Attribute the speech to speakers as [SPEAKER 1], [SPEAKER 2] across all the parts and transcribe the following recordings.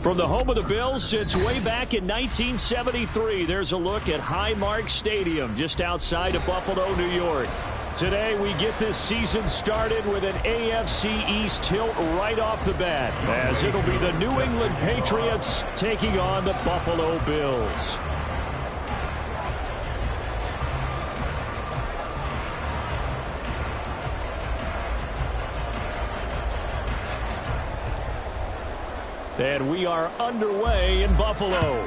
[SPEAKER 1] From the home of the Bills since way back in 1973, there's a look at Highmark Stadium just outside of Buffalo, New York. Today we get this season started with an AFC East tilt right off the bat, as it'll be the New England Patriots taking on the Buffalo Bills. And we are underway in Buffalo.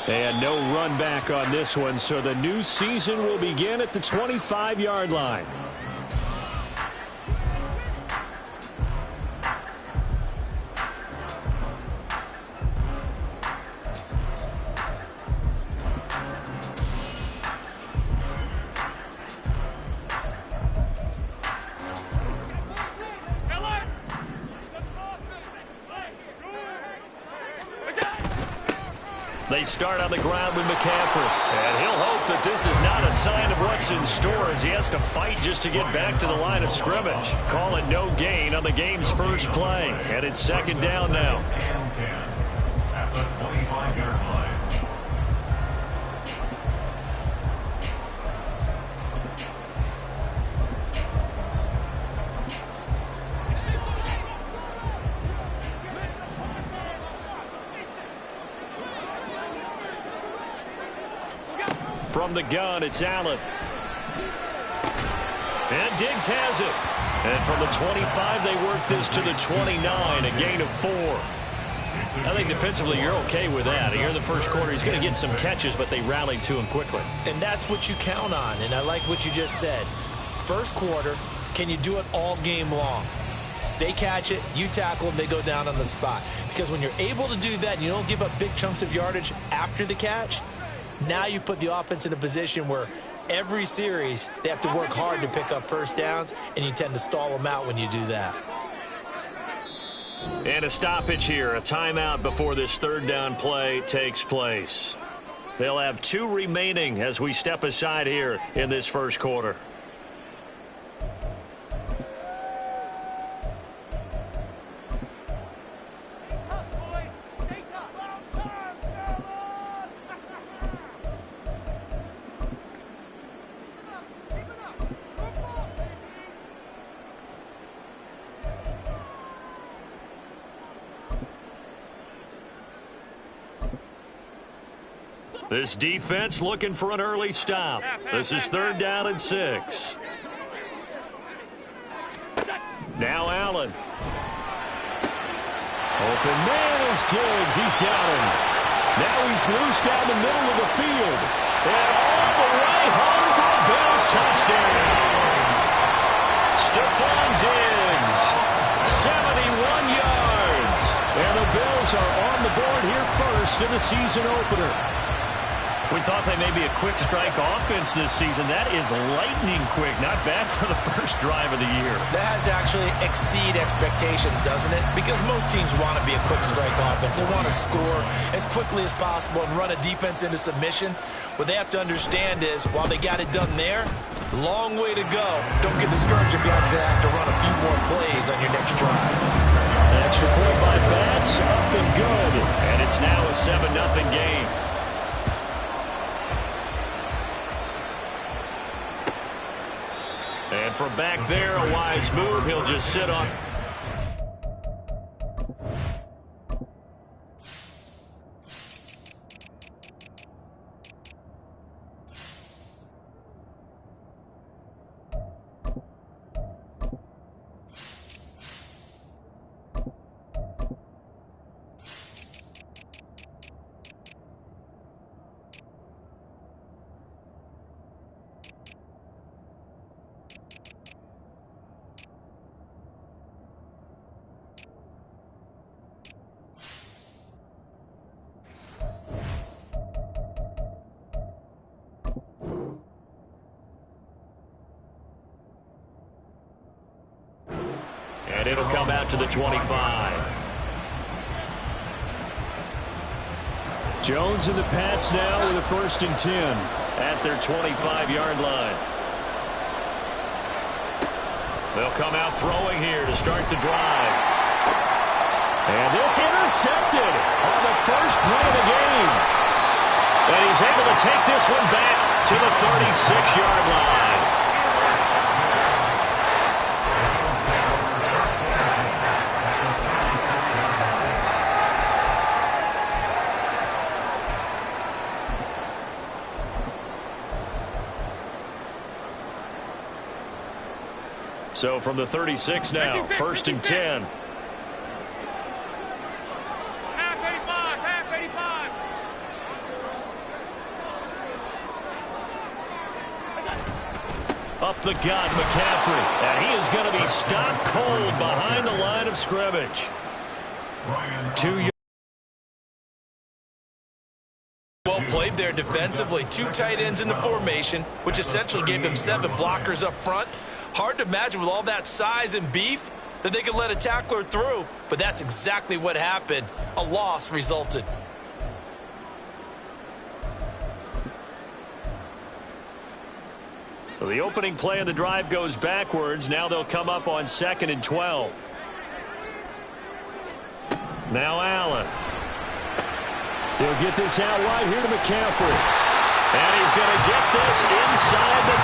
[SPEAKER 1] And no run back on this one, so the new season will begin at the 25-yard line. They start on the ground with McCaffrey. And he'll hope that this is not a sign of what's in store as he has to fight just to get back to the line of scrimmage. Call it no gain on the game's first play. And it's second down now. At the 25-yard line. From the gun, it's Allen. And Diggs has it. And from the 25, they work this to the 29, a gain of 4. I think defensively you're okay with that. Here in the first quarter, he's going to get some catches, but they rallied to him quickly.
[SPEAKER 2] And that's what you count on, and I like what you just said. First quarter, can you do it all game long? They catch it, you tackle them, they go down on the spot. Because when you're able to do that, and you don't give up big chunks of yardage after the catch, now you put the offense in a position where every series they have to work hard to pick up first downs, and you tend to stall them out when you do that.
[SPEAKER 1] And a stoppage here, a timeout before this third down play takes place. They'll have 2 remaining as we step aside here in this first quarter. This defense looking for an early stop. This is third down and 6. Now Allen. Open man is Diggs. He's got him. Now he's loose down the middle of the field. And all the way home for a Bills touchdown. Stephon Diggs. 71 yards. And the Bills are on the board here first in the season opener. We thought they may be a quick strike offense this season. That is lightning quick. Not bad for the first drive of the year.
[SPEAKER 2] That has to actually exceed expectations, doesn't it? Because most teams want to be a quick strike offense. They want to score as quickly as possible and run a defense into submission. What they have to understand is, while they got it done there, long way to go. Don't get discouraged if you're going to have to run a few more plays on your next drive.
[SPEAKER 1] Extra point by Bass, up and good. And it's now a 7-0 game. And from back there, a wise move. He'll just sit on. And it'll come out to the 25. Jones and the Pats now with a 1st and 10 at their 25-yard line. They'll come out throwing here to start the drive. And this intercepted on the first play of the game. And he's able to take this one back to the 36-yard line. So from the 36 now, 1st and 10. Up the gut, McCaffrey. And he is going to be stopped cold behind the line of scrimmage. 2 yards.
[SPEAKER 2] Well played there defensively. 2 tight ends in the formation, which essentially gave them 7 blockers up front. Hard to imagine with all that size and beef that they could let a tackler through, but that's exactly what happened. A loss resulted.
[SPEAKER 1] So the opening play of the drive goes backwards. Now they'll come up on 2nd and 12. Now Allen. He'll get this out wide here to McCaffrey. And he's going to get this inside the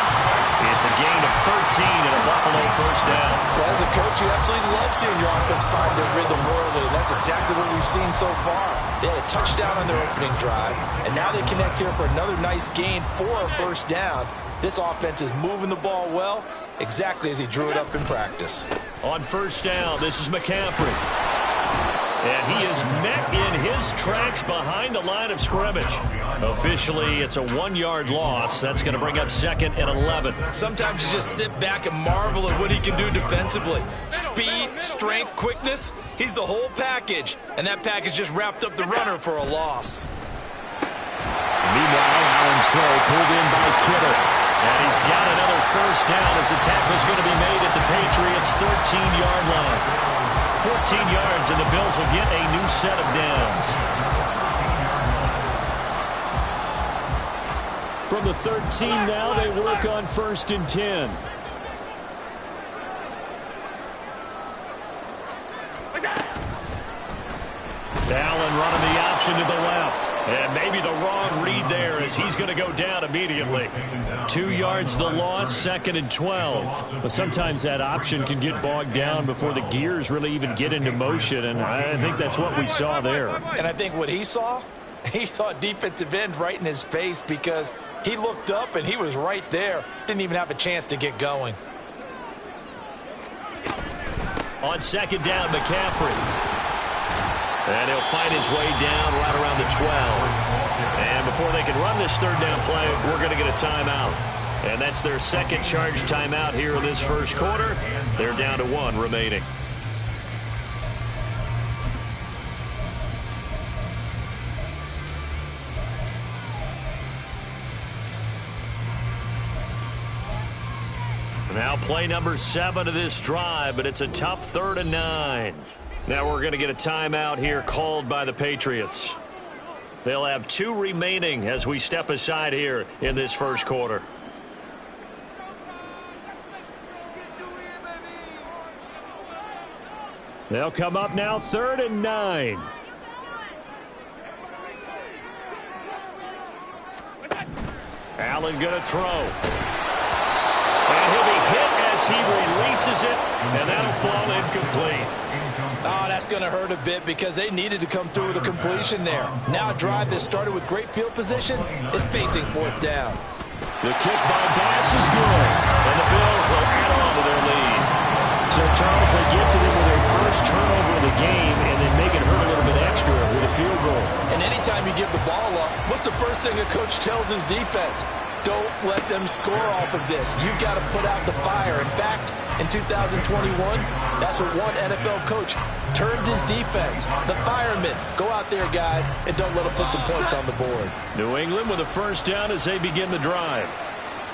[SPEAKER 1] 30. It's a gain of 13 and a Buffalo first down.
[SPEAKER 3] Well, as a coach, you absolutely love seeing your offense find their rhythm early, and that's exactly what we've seen so far. They had a touchdown on their opening drive, and now they connect here for another nice gain for a first down. This offense is moving the ball well, exactly as he drew it up in practice.
[SPEAKER 1] On first down, this is McCaffrey. And he is met in his tracks behind the line of scrimmage. Officially, it's a 1-yard loss. That's going to bring up 2nd and 11.
[SPEAKER 2] Sometimes you just sit back and marvel at what he can do defensively. Speed, strength, quickness, he's the whole package. And that package just wrapped up the runner for a loss.
[SPEAKER 1] Meanwhile, Allen's throw pulled in by Kittle. And he's got another first down as the tackle is going to be made at the Patriots' 13-yard line. 14 yards, and the Bills will get a new set of downs. From the 13 now, they work on 1st and 10. Allen running the option to the left. And maybe the wrong read there as he's going to go down immediately. 2 yards the loss, 2nd and 12. But sometimes that option can get bogged down before the gears really even get into motion, and I think that's what we saw there.
[SPEAKER 3] And I think what he saw a defensive end right in his face because he looked up and he was right there. Didn't even have a chance to get going.
[SPEAKER 1] On 2nd down, McCaffrey. And he'll find his way down right around the 12. And before they can run this 3rd down play, we're going to get a timeout. And that's their 2nd charge timeout here in this first quarter. They're down to 1 remaining. Now play number 7 of this drive, but it's a tough 3rd and 9. Now we're going to get a timeout here called by the Patriots. They'll have 2 remaining as we step aside here in this first quarter. They'll come up now 3rd and 9. Allen going to throw. And he'll be hit as he releases it, and that'll fall incomplete.
[SPEAKER 3] Oh, that's going to hurt a bit because they needed to come through with a completion there. Now a drive that started with great field position is facing 4th down.
[SPEAKER 1] The kick by Bass is good, and the Bills will add on to their lead. So, Charles, they get to them with their first turnover of the game and then make it hurt a little bit extra with a field goal.
[SPEAKER 3] And anytime you give the ball up, what's the first thing a coach tells his defense? Don't let them score off of this. You've got to put out the fire. In fact, in 2021, that's what one NFL coach termed his defense. The firemen. Go out there, guys, and don't let them put some points on the board.
[SPEAKER 1] New England with a first down as they begin the drive.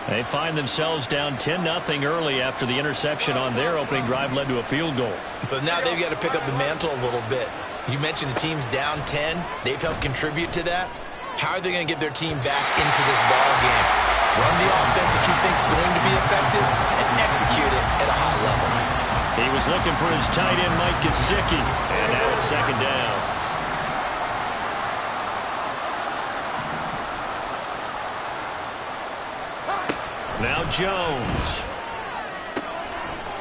[SPEAKER 1] They find themselves down 10-0 early after the interception on their opening drive led to a field goal.
[SPEAKER 2] So now they've got to pick up the mantle a little bit. You mentioned the team's down 10. They've helped contribute to that. How are they going to get their team back into this ball game? Run the offense that you think is going to be effective and execute it at a high level.
[SPEAKER 1] He was looking for his tight end, Mike Gesicki, and now it's second down. Now Jones.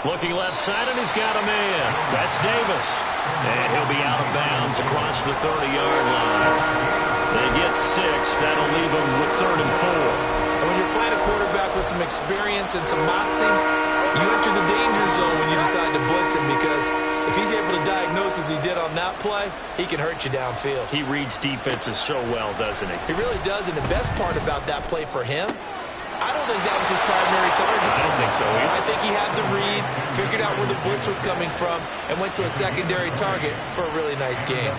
[SPEAKER 1] Looking left side, and he's got a man. That's Davis. And he'll be out of bounds across the 30-yard line. They get 6. That'll leave them with 3rd and 4.
[SPEAKER 2] And when you're playing a quarterback with some experience and some moxie, you enter the danger zone when you decide to blitz him, because if he's able to diagnose as he did on that play, he can hurt you downfield.
[SPEAKER 1] He reads defenses so well, doesn't he?
[SPEAKER 2] He really does, and the best part about that play for him, I don't think that was his primary target.
[SPEAKER 1] I don't think so either.
[SPEAKER 2] I think he had the read, figured out where the blitz was coming from, and went to a secondary target for a really nice game.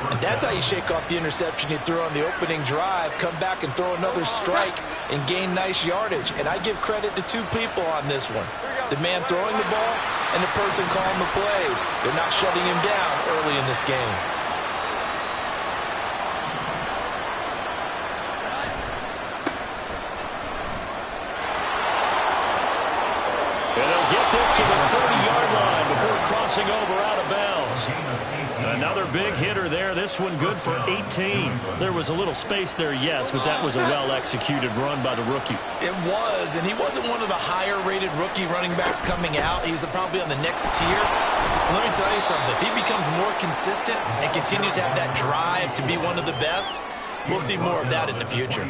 [SPEAKER 3] And that's how you shake off the interception you threw on the opening drive, come back and throw another strike and gain nice yardage. And I give credit to 2 people on this one. The man throwing the ball and the person calling the plays. They're not shutting him down early in this game.
[SPEAKER 1] And they'll get this to the 30-yard line before crossing over out of bounds. Another big hitter there. This one good for 18. There was a little space there, yes, but that was a well-executed run by the rookie.
[SPEAKER 2] It was, and he wasn't one of the higher-rated rookie running backs coming out. He's probably on the next tier. Let me tell you something. If he becomes more consistent and continues to have that drive to be one of the best, we'll see more of that in the future.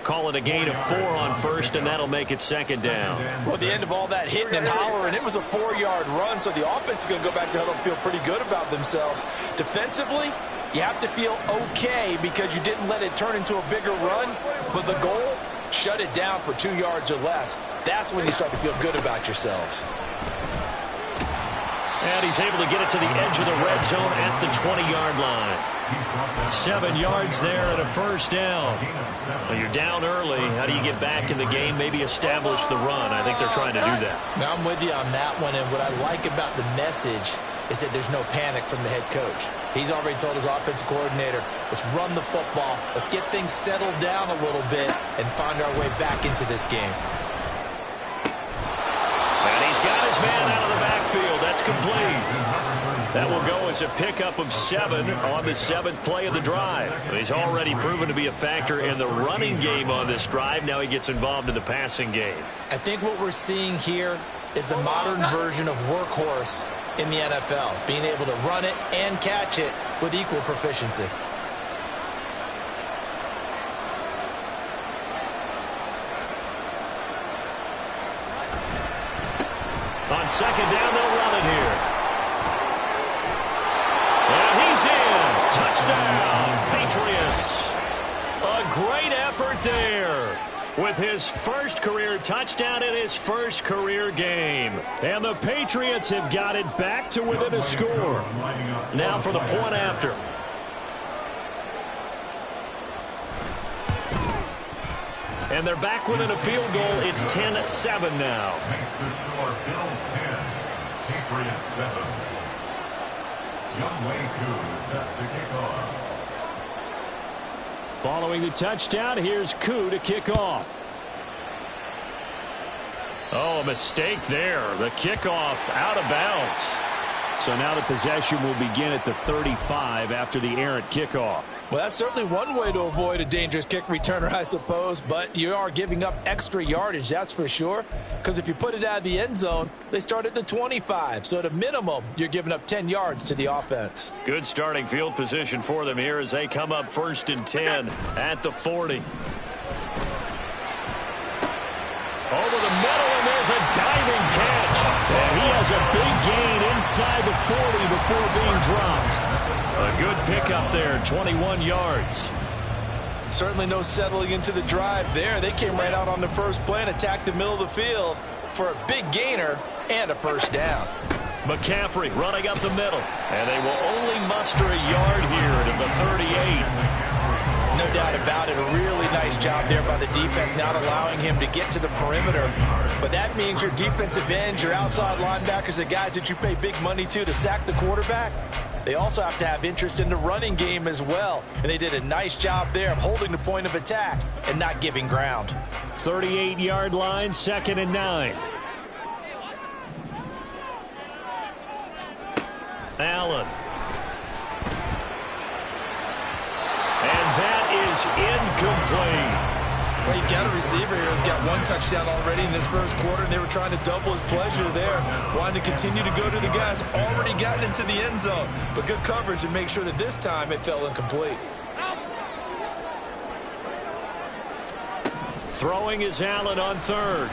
[SPEAKER 1] Call it a gain of 4 on first, and that'll make it second down.
[SPEAKER 3] Well, at the end of all that hitting and hollering, it was a 4-yard run, so the offense is going to go back to huddle and feel pretty good about themselves. Defensively, you have to feel okay because you didn't let it turn into a bigger run, but the goal, shut it down for 2 yards or less. That's when you start to feel good about yourselves.
[SPEAKER 1] And he's able to get it to the edge of the red zone at the 20-yard line. 7 yards there and a first down. Well, you're down early. How do you get back in the game? Maybe establish the run. I think they're trying to do that.
[SPEAKER 2] Now, I'm with you on that one, and what I like about the message is that there's no panic from the head coach. He's already told his offensive coordinator, let's run the football, let's get things settled down a little bit and find our way back into this game.
[SPEAKER 1] And he's got his man out of the backfield. That's complete. That will go as a pickup of 7 on the 7th play of the drive. He's already proven to be a factor in the running game on this drive. Now he gets involved in the passing game.
[SPEAKER 2] I think what we're seeing here is the modern version of workhorse in the NFL, being able to run it and catch it with equal proficiency.
[SPEAKER 1] On second down, they'll run it here. And he's in. Touchdown, Patriots. A great effort there with his first career touchdown in his first career game. And the Patriots have got it back to within a score. Now for the point after. And they're back within a field goal. It's 10-7 now.
[SPEAKER 4] Makes the score Bills 10, Patriots 7. Younghoe Koo set to kick off.
[SPEAKER 1] Following the touchdown, here's Koo to kick off. Oh, a mistake there. The kickoff out of bounds. So now the possession will begin at the 35 after the errant kickoff.
[SPEAKER 3] Well, that's certainly one way to avoid a dangerous kick returner, I suppose, but you are giving up extra yardage, that's for sure, because if you put it out of the end zone, they start at the 25, so at a minimum, you're giving up 10 yards to the offense.
[SPEAKER 1] Good starting field position for them here as they come up 1st and 10 at the 40. Over the middle, and there's a diving catch. And he has a big gain inside the 40 before being dropped. A good pickup there, 21 yards.
[SPEAKER 3] Certainly no settling into the drive there. They came right out on the first play and attacked the middle of the field for a big gainer and a first down.
[SPEAKER 1] McCaffrey running up the middle. And they will only muster a yard here to the 38.
[SPEAKER 3] No doubt about it. A really nice job there by the defense, not allowing him to get to the perimeter. But that means your defensive ends, your outside linebackers, the guys that you pay big money to sack the quarterback,
[SPEAKER 2] They also have to have interest in the running game as well. And they did a nice job there of holding the point of attack and not giving ground.
[SPEAKER 1] 38-yard line, 2nd and 9. Allen. And that is incomplete.
[SPEAKER 2] Well, you got a receiver here who's got 1 touchdown already in this first quarter, and they were trying to double his pleasure there, wanting to continue to go to the guys already gotten into the end zone. But good coverage to make sure that this time it fell incomplete.
[SPEAKER 1] Throwing is Allen on 3rd.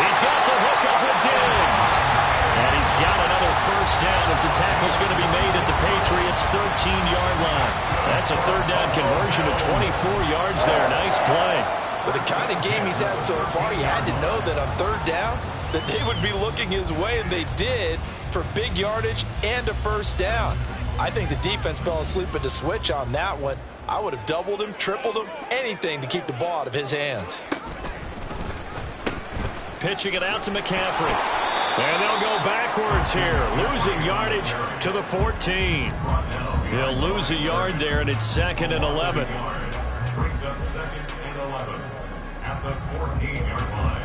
[SPEAKER 1] He's got the hook up with Diggs. And he's got another first down as the tackle's going to be made at the Patriots' 13-yard line. That's a 3rd down conversion of 24 yards there. Nice play.
[SPEAKER 3] With the kind of game he's had so far, you had to know that on 3rd down that they would be looking his way, and they did, for big yardage and a first down. I think the defense fell asleep at the switch on that one. I would have doubled him, tripled him, anything to keep the ball out of his hands.
[SPEAKER 1] Pitching it out to McCaffrey. And they'll go backwards here, losing yardage to the 14. He'll lose a yard there, and it's 2nd and 11.
[SPEAKER 4] Brings up 2nd and 11 at the 14-yard line.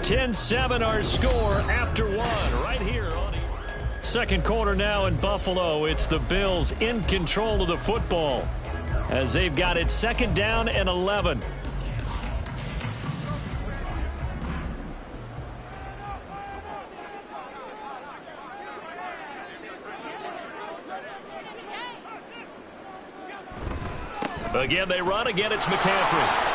[SPEAKER 1] Ten-7 our score after 1 right here on second quarter now in Buffalo. It's the Bills in control of the football as they've got it 2nd down and 11. Again, they run. Again, it's McCaffrey.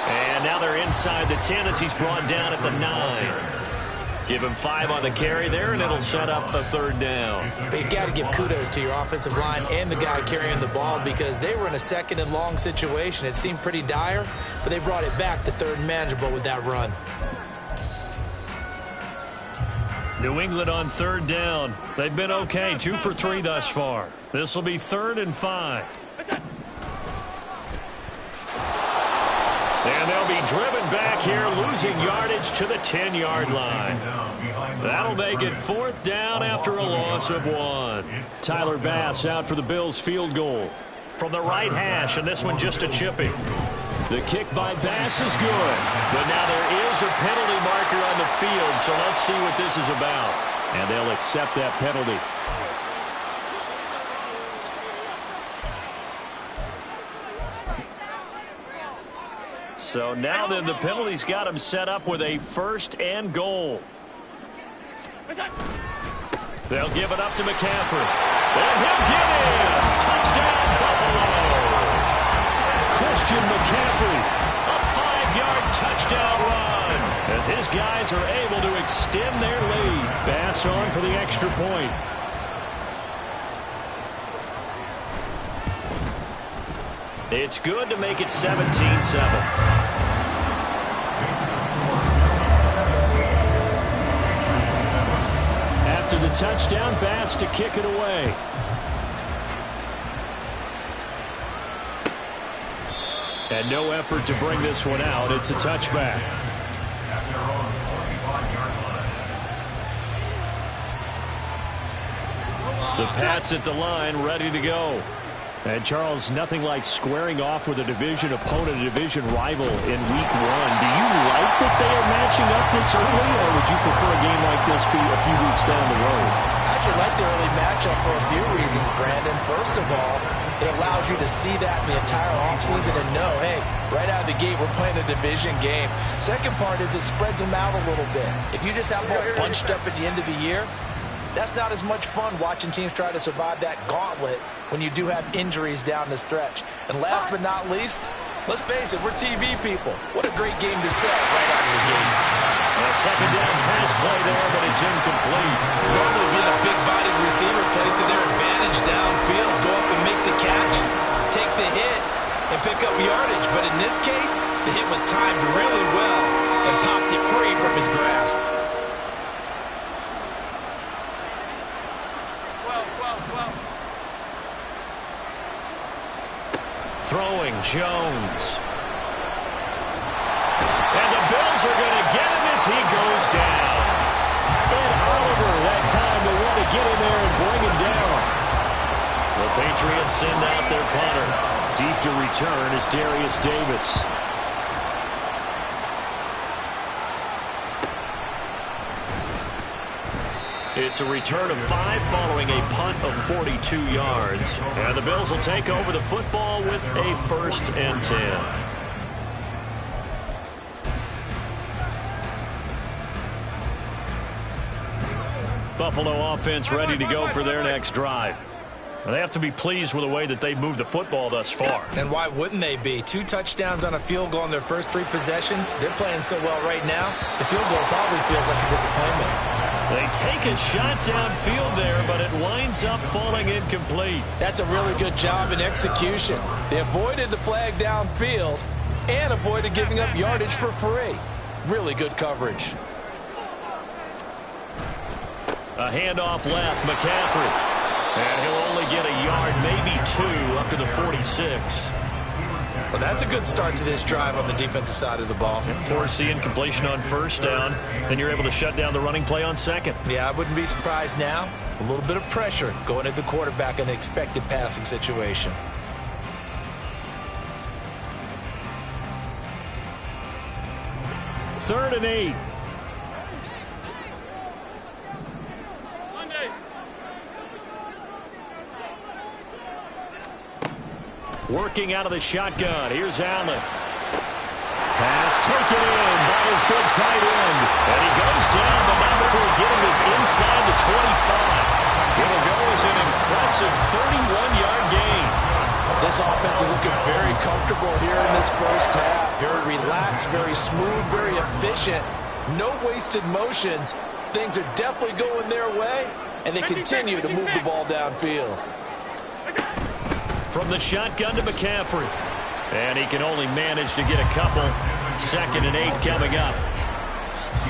[SPEAKER 1] And now they're inside the 10 as he's brought down at the 9. Give him 5 on the carry there, and it'll set up a 3rd down.
[SPEAKER 2] But you got to give kudos to your offensive line and the guy carrying the ball because they were in a 2nd and long situation. It seemed pretty dire, but they brought it back to 3rd and manageable with that run.
[SPEAKER 1] New England on 3rd down. They've been okay, 2 for 3 thus far. This will be 3rd and 5. And they'll be driven back here, losing yardage to the 10-yard line. That'll make it 4th down after a loss of 1. Tyler Bass out for the Bills field goal from the right hash, and this one just a chipping. The kick by Bass is good, but now there is a penalty marker on the field, so let's see what this is about. And they'll accept that penalty. So now then the penalty's got him set up with a 1st and goal. They'll give it up to McCaffrey. And he'll get in. Touchdown, Buffalo. Christian McCaffrey, a 5-yard touchdown run as his guys are able to extend their lead. Bass on for the extra point. It's good to make it 17-7. After the touchdown, Bass to kick it away. And no effort to bring this one out. It's a touchback. The Pats at the line, ready to go. And, Charles, nothing like squaring off with a division opponent, a division rival in Week 1. Do you like that they are matching up this early, or would you prefer a game like this be a few weeks down the road?
[SPEAKER 2] I actually like the early matchup for a few reasons, Brandon. First of all, it allows you to see that in the entire offseason and know, hey, right out of the gate, we're playing a division game. Second part is it spreads them out a little bit. If you just have them all bunched up at the end of the year, that's not as much fun watching teams try to survive that gauntlet when you do have injuries down the stretch. And last but not least, let's face it, we're TV people. What a great game to set right out of the gate.
[SPEAKER 1] A 2nd down pass play there, but it's incomplete.
[SPEAKER 2] Normally being a big-bodied receiver plays to their advantage downfield, go up and make the catch.
[SPEAKER 1] Throwing Jones. And the Bills are going to get him as he goes down. And Oliver that time to want to get in there and bring him down. The Patriots send out their punter. Deep to return is Darius Davis. It's a return of 5 following a punt of 42 yards. And the Bills will take over the football with a 1st and 10. Buffalo offense ready to go for their next drive. They have to be pleased with the way that they've moved the football thus far.
[SPEAKER 2] And why wouldn't they be? 2 touchdowns on a field goal in their first 3 possessions. They're playing so well right now, the field goal probably feels like a disappointment.
[SPEAKER 1] They take a shot downfield there, but it winds up falling incomplete.
[SPEAKER 3] That's a really good job in execution. They avoided the flag downfield and avoided giving up yardage for free. Really good coverage.
[SPEAKER 1] A handoff left, McCaffrey. And he'll only get a yard, maybe 2, up to the 46.
[SPEAKER 2] Well, that's a good start to this drive on the defensive side of the ball.
[SPEAKER 1] Force the incompletion on 1st down. Then you're able to shut down the running play on 2nd.
[SPEAKER 2] Yeah, I wouldn't be surprised now. A little bit of pressure going at the quarterback in an expected passing situation.
[SPEAKER 1] Third and 8. Working out of the shotgun. Here's Allen. Pass taken in by his big tight end. And he goes down, but not before getting this inside the 25. It'll go as an impressive 31-yard gain.
[SPEAKER 3] This offense is looking very comfortable here in this first half. Very relaxed, very smooth, very efficient. No wasted motions. Things are definitely going their way, and they continue to move the ball downfield.
[SPEAKER 1] From the shotgun to McCaffrey. And he can only manage to get a couple. 2nd and 8 coming up.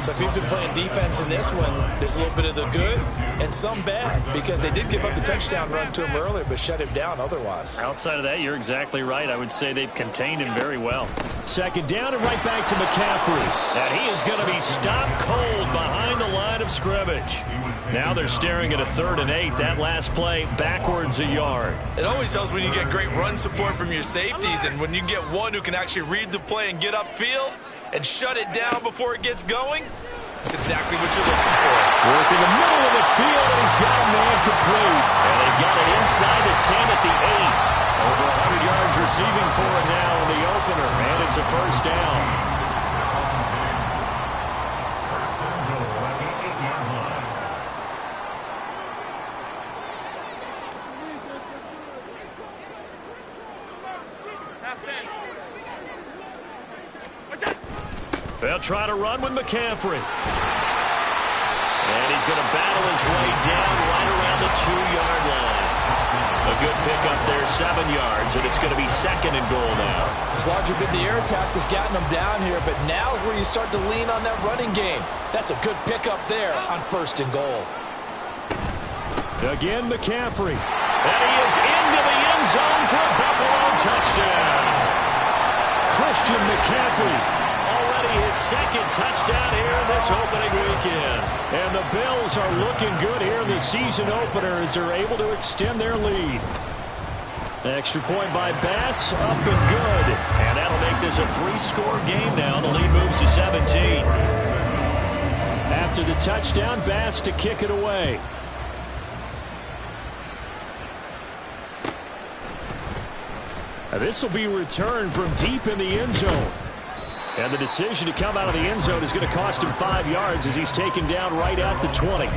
[SPEAKER 2] So if you've been playing defense in this one, there's a little bit of the good and some bad, because they did give up the touchdown run to him earlier but shut him down otherwise.
[SPEAKER 1] Outside of that, you're exactly right. I would say they've contained him very well. 2nd down and right back to McCaffrey. And he is going to be stopped cold behind the line of scrimmage. Now they're staring at a 3rd and 8. That last play backwards a yard.
[SPEAKER 5] It always helps when you get great run support from your safeties, and when you get one who can actually read the play and get upfield and shut it down before it gets going, that's exactly what you're looking for.
[SPEAKER 1] Working the middle of the field, and he's got a man complete. And they've got it inside the 10 at the 8. Over 100 yards receiving for it now in the opener, and it's a 1st down. They'll try to run with McCaffrey. And he's going to battle his way down right around the 2-yard line. A good pickup there, 7 yards, and it's going to be 2nd and goal now.
[SPEAKER 3] It's largely been the air attack that's gotten them down here, but now is where you start to lean on that running game. That's a good pickup there on 1st and goal.
[SPEAKER 1] Again, McCaffrey. And he is into the end zone for a Buffalo touchdown. Christian McCaffrey. His 2nd touchdown here in this opening weekend. And the Bills are looking good here in the season opener as they're able to extend their lead. Extra point by Bass, up and good. And that'll make this a 3-score game now. The lead moves to 17. After the touchdown, Bass to kick it away. Now this will be returned from deep in the end zone. And the decision to come out of the end zone is going to cost him 5 yards as he's taken down right at the 20.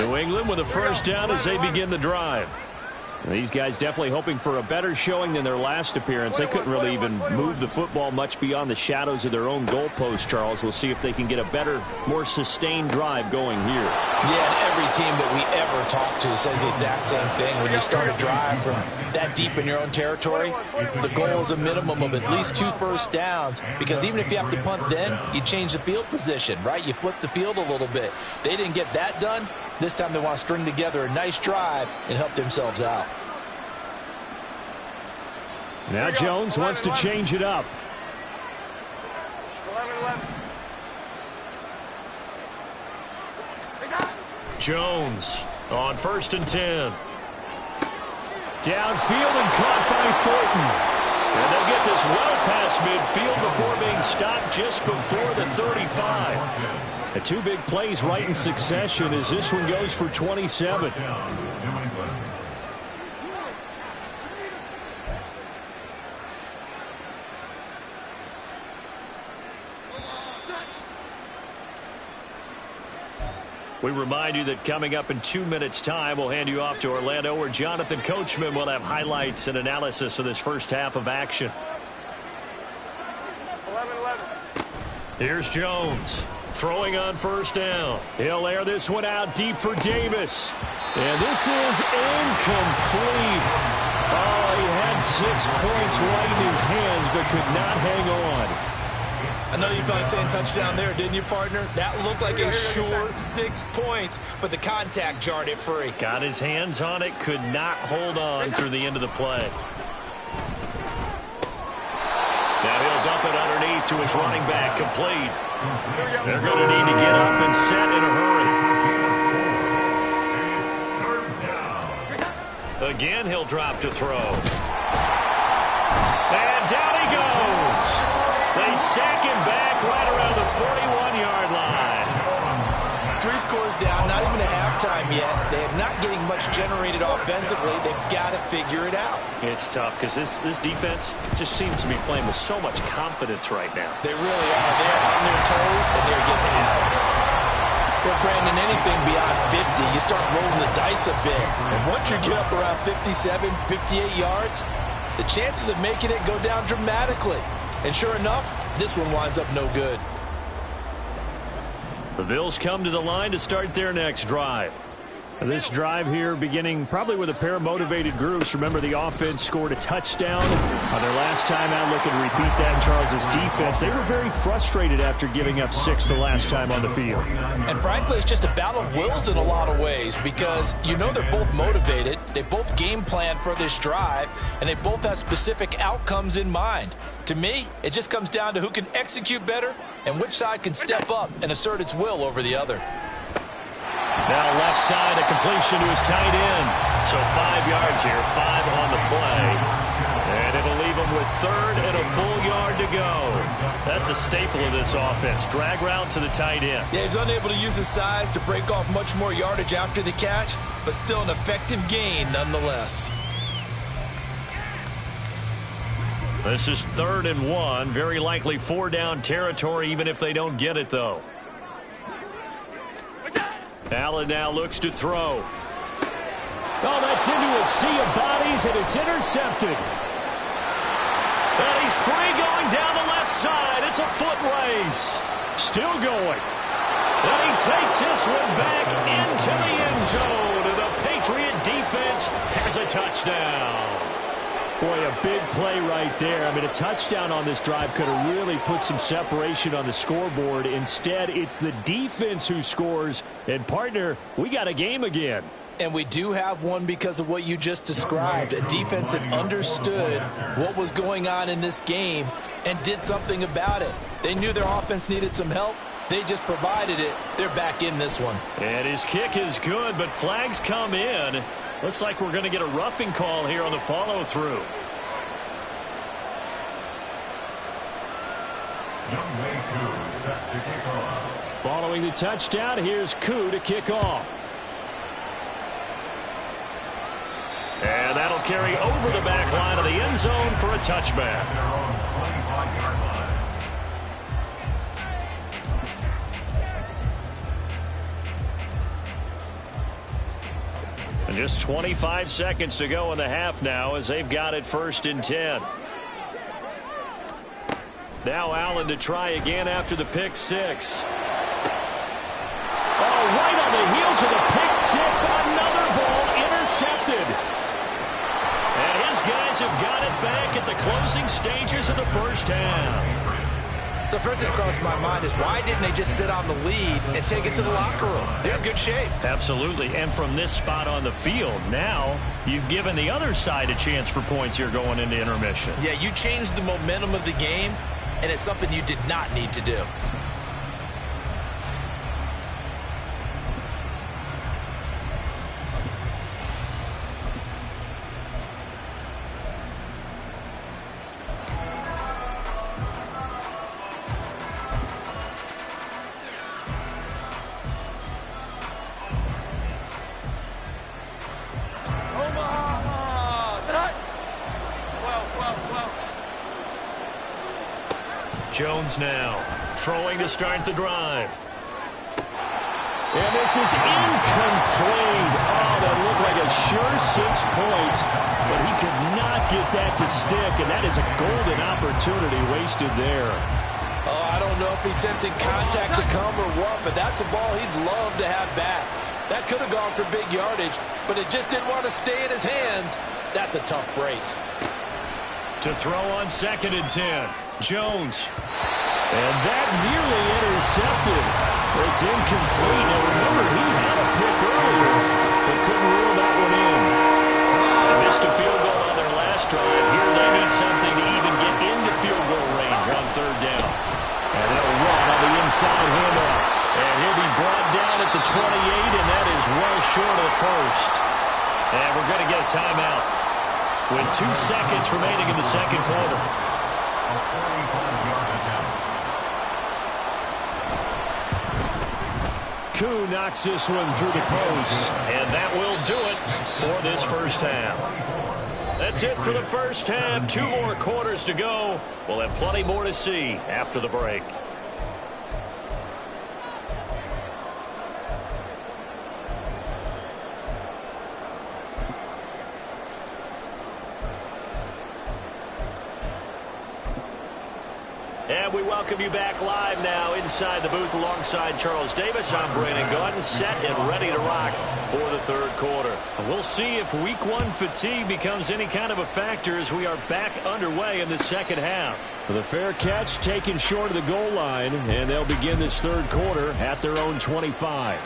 [SPEAKER 1] New England with a 1st down as they begin the drive. These guys definitely hoping for a better showing than their last appearance. They couldn't really even move the football much beyond the shadows of their own goalpost, Charles. We'll see if they can get a better, more sustained drive going here.
[SPEAKER 2] Yeah, and every team that we ever talk to says the exact same thing. When you start a drive from that deep in your own territory, the goal is a minimum of at least 2 first downs, because even if you have to punt then, you change the field position, right? You flip the field a little bit. They didn't get that done. This time they want to string together a nice drive and help themselves out.
[SPEAKER 1] Now Jones wants to change it up.
[SPEAKER 4] 11-11.
[SPEAKER 1] Jones on 1st and 10. Downfield and caught by Thornton. And they'll get this well past midfield before being stopped just before the 35. The 2 big plays right in succession as this one goes for 27. We remind you that coming up in 2 minutes' time, we'll hand you off to Orlando, where Jonathan Coachman will have highlights and analysis of this first half of action.
[SPEAKER 4] 11-11.
[SPEAKER 1] Here's Jones throwing on 1st down. He'll air this one out deep for Davis. And this is incomplete. Oh, he had 6 points right in his hands, but could not hang on.
[SPEAKER 2] I know you felt like saying touchdown there, didn't you, partner? That looked like a sure 6 points, but the contact jarred it free.
[SPEAKER 1] Got his hands on it, could not hold on through the end of the play. Now he'll dump it underneath to his running back, complete. They're going to need to get up and set in a hurry. Again, he'll drop to throw. And down he goes. They sack him back right around the 41-yard line.
[SPEAKER 2] 3 scores down, not even a halftime yet. They are not getting much generated offensively. They've got to figure it out.
[SPEAKER 1] It's tough because this defense just seems to be playing with so much confidence right now.
[SPEAKER 2] They really are. They're on their toes, and they're getting it out. Well, Brandon, anything beyond 50, you start rolling the dice a bit. And once you get up around 57, 58 yards, the chances of making it go down dramatically. And sure enough, this one winds up no good.
[SPEAKER 1] The Bills come to the line to start their next drive. This drive here beginning probably with a pair of motivated groups. Remember, the offense scored a touchdown on their last time out. Looking to repeat that in Charles's defense. They were very frustrated after giving up 6 the last time on the field.
[SPEAKER 2] And frankly, it's just a battle of wills in a lot of ways, because you know they're both motivated. They both game plan for this drive, and they both have specific outcomes in mind. To me, it just comes down to who can execute better and which side can step up and assert its will over the other.
[SPEAKER 1] Now left side, a completion to his tight end. So 5 yards here, 5 on the play. And it'll leave him with 3rd and a full yard to go. That's a staple of this offense. Drag route to the tight end.
[SPEAKER 2] Yeah, he's unable to use his size to break off much more yardage after the catch, but still an effective gain nonetheless.
[SPEAKER 1] This is 3rd and 1. Very likely 4-down territory, even if they don't get it, though. Allen now looks to throw. Oh, that's into a sea of bodies, and it's intercepted. And he's free going down the left side. It's a foot race. Still going. And he takes this one back into the end zone. And the Patriot defense has a touchdown. Boy, a big play right there. I mean, a touchdown on this drive could have really put some separation on the scoreboard. Instead, it's the defense who scores. And, partner, we got a game again.
[SPEAKER 2] And we do have one because of what you just described. A defense that understood what was going on in this game and did something about it. They knew their offense needed some help. They just provided it. They're back in this one.
[SPEAKER 1] And his kick is good, but flags come in. Looks like we're going to get a roughing call here on the follow-through. Following the touchdown, here's Koo to kick off. And that'll carry over the back line of the end zone for a touchback. And Just 25 seconds to go in the half now as they've got it 1st and 10. Now Allen to try again after the pick six. Oh, right on the heels of the pick six. Another ball intercepted. And his guys have got it back at the closing stages of the first half.
[SPEAKER 2] So first thing that crossed my mind is why didn't they just sit on the lead and take it to the locker room? They're in good shape.
[SPEAKER 1] Absolutely. And from this spot on the field, now you've given the other side a chance for points here going into intermission.
[SPEAKER 2] Yeah, you changed the momentum of the game, and it's something you did not need to do.
[SPEAKER 1] Jones now throwing to start the drive. And this is incomplete. Oh, that looked like a sure 6 points, but he could not get that to stick, and that is a golden opportunity wasted there.
[SPEAKER 3] Oh, I don't know if he's sensing contact to come or what, but that's a ball he'd love to have back. That could have gone for big yardage, but it just didn't want to stay in his hands. That's a tough break.
[SPEAKER 1] To throw on 2nd and 10. Jones. And that nearly intercepted. It's incomplete. Now remember, he had a pick earlier, but couldn't rule that one in. They missed a field goal on their last drive. Here they need something to even get into field goal range on 3rd down. And they'll run on the inside handoff. And he'll be brought down at the 28, and that is well short of the first. And we're going to get a timeout with 2 seconds remaining in the 2nd quarter. Koo knocks this one through the post, and that will do it for this first half. That's it for the first half. 2 more quarters to go. We'll have plenty more to see after the break. And we welcome you back live now inside the booth alongside Charles Davis. I'm Brandon Gaudin, set and ready to rock for the 3rd quarter. We'll see if week 1 fatigue becomes any kind of a factor as we are back underway in the 2nd half. The fair catch taken short of the goal line, and they'll begin this 3rd quarter at their own 25.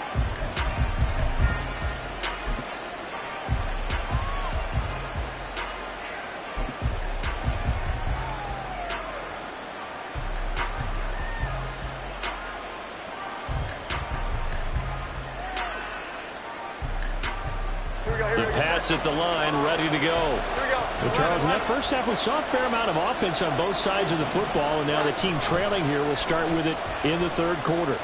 [SPEAKER 1] At the line, ready to go. Well, Charles, in that first half, we saw a fair amount of offense on both sides of the football, and now the team trailing here will start with it in the 3rd quarter.